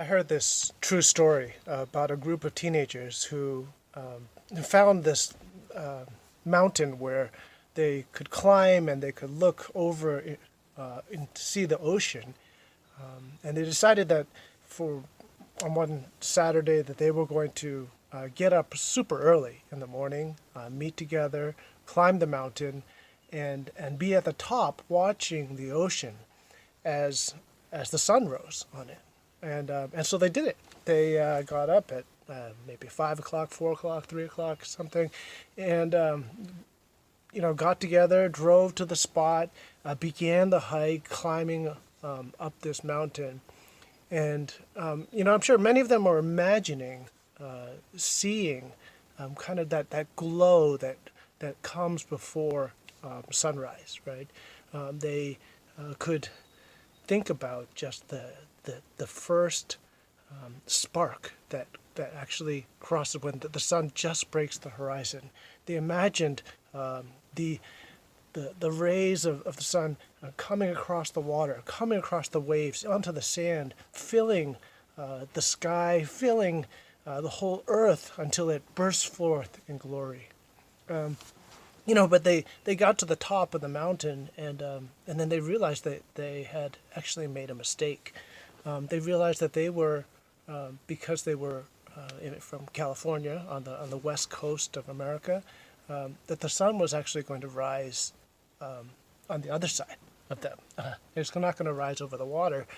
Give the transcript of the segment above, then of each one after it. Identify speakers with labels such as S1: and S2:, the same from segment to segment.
S1: I heard this true story about a group of teenagers who found this uh, mountain where they could climb and they could look over and see the ocean. And they decided that for on one Saturday that they were going to get up super early in the morning, meet together, climb the mountain, and be at the top watching the ocean as the sun rose on it. And so they did it. They got up at maybe 5 o'clock, 4 o'clock, 3 o'clock, something, and got together, drove to the spot, began the hike, climbing up this mountain. And I'm sure many of them are imagining seeing kind of that glow that comes before sunrise, right? They could think about just the first spark that actually crosses when the sun just breaks the horizon. They imagined the rays of the sun coming across the water, coming across the waves, onto the sand, filling the sky, filling the whole earth until it bursts forth in glory. But they got to the top of the mountain, and then they realized that they had actually made a mistake. They realized that they were, because they were from California on the west coast of America, that the sun was actually going to rise on the other side of them. It's not going to rise over the water.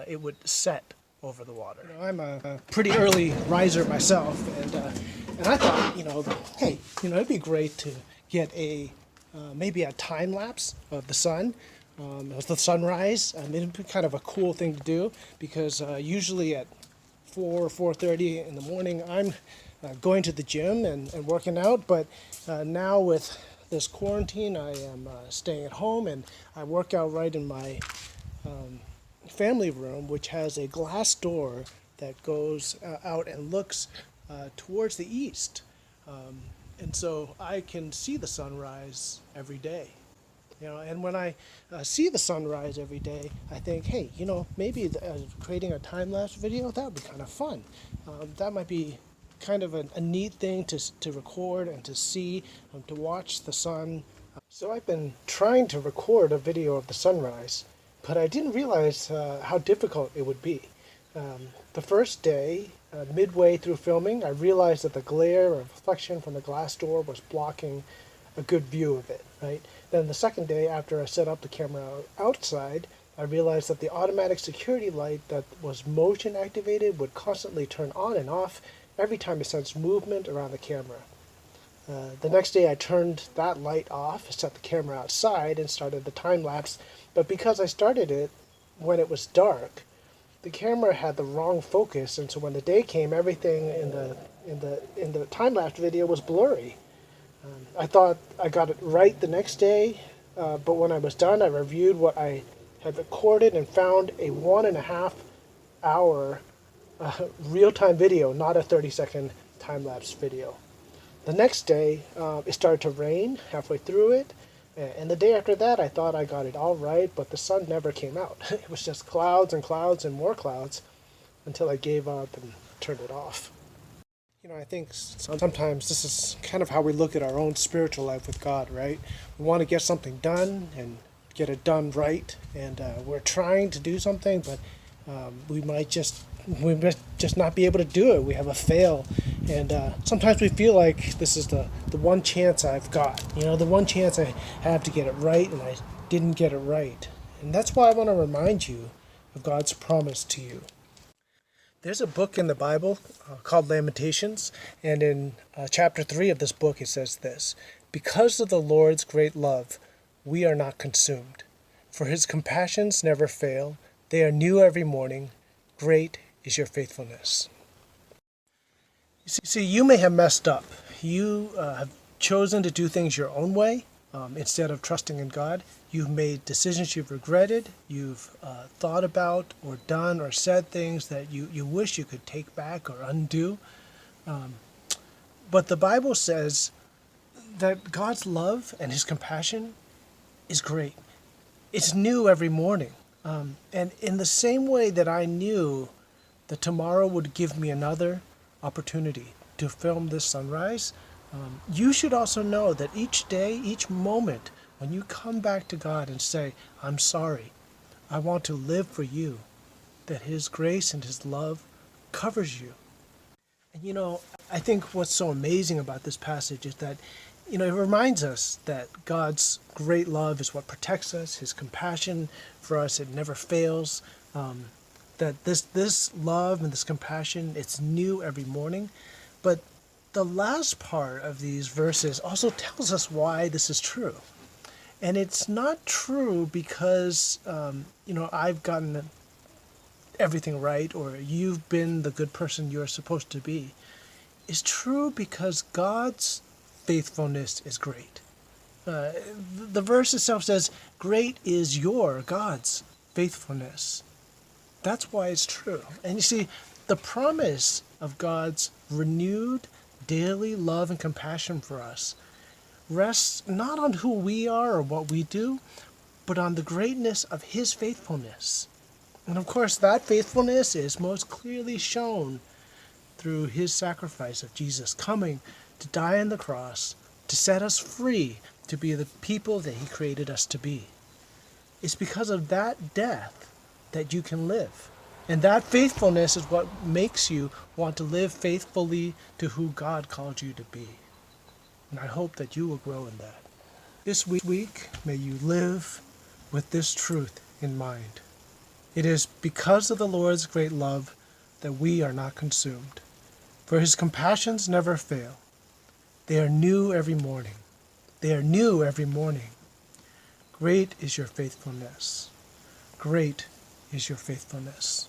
S1: It would set over the water. I'm a pretty early riser myself, and I thought, hey, it'd be great to get maybe a time lapse of the sun. It was the sunrise. It'd be kind of a cool thing to do because usually at 4:30 in the morning I'm going to the gym and working out, but now with this quarantine I am staying at home, and I work out right in my family room, which has a glass door that goes out and looks towards the east. And so I can see the sunrise every day. And when I see the sunrise every day, I think, hey, maybe creating a time-lapse video, that would be kind of fun. That might be kind of a neat thing to record and to see, to watch the sun. So I've been trying to record a video of the sunrise, but I didn't realize how difficult it would be. The first day, midway through filming, I realized that the glare or reflection from the glass door was blocking a good view of it, right? Then the second day, after I set up the camera outside, I realized that the automatic security light that was motion activated would constantly turn on and off every time it sensed movement around the camera. The next day I turned that light off, set the camera outside, and started the time lapse. But because I started it when it was dark, the camera had the wrong focus, and so when the day came, everything in the time lapse video was blurry. I thought I got it right the next day, but when I was done, I reviewed what I had recorded and found a 1.5 hour real-time video, not a 30-second time-lapse video. The next day, it started to rain halfway through it, and the day after that, I thought I got it all right, but the sun never came out. It was just clouds and clouds and more clouds until I gave up and turned it off. I think sometimes this is kind of how we look at our own spiritual life with God, right? We want to get something done and get it done right, and we're trying to do something, but we might just not be able to do it. We have a fail, and sometimes we feel like this is the one chance I've got, the one chance I have to get it right, and I didn't get it right. And that's why I want to remind you of God's promise to you. There's a book in the Bible called Lamentations, and in chapter 3 of this book it says this: "Because of the Lord's great love, we are not consumed. For his compassions never fail. They are new every morning. Great is your faithfulness." See, you may have messed up. You have chosen to do things your own way instead of trusting in God. You've made decisions you've regretted. You've thought about or done or said things that you wish you could take back or undo. But the Bible says that God's love and his compassion is great. It's new every morning. And in the same way that I knew that tomorrow would give me another opportunity to film this sunrise, you should also know that each day, each moment, when you come back to God and say, I'm sorry, I want to live for you, that His grace and His love covers you. And I think what's so amazing about this passage is that, it reminds us that God's great love is what protects us, His compassion for us, it never fails. That this love and this compassion, it's new every morning. But the last part of these verses also tells us why this is true. And it's not true because, I've gotten everything right or you've been the good person you're supposed to be. It's true because God's faithfulness is great. The verse itself says, great is your, God's faithfulness. That's why it's true. And you see, the promise of God's renewed daily love and compassion for us rests not on who we are or what we do, but on the greatness of His faithfulness. And of course, that faithfulness is most clearly shown through His sacrifice of Jesus coming to die on the cross, to set us free to be the people that He created us to be. It's because of that death that you can live. And that faithfulness is what makes you want to live faithfully to who God called you to be. And I hope that you will grow in that. This week, may you live with this truth in mind. It is because of the Lord's great love that we are not consumed. For His compassions never fail. They are new every morning. They are new every morning. Great is your faithfulness. Great is your faithfulness.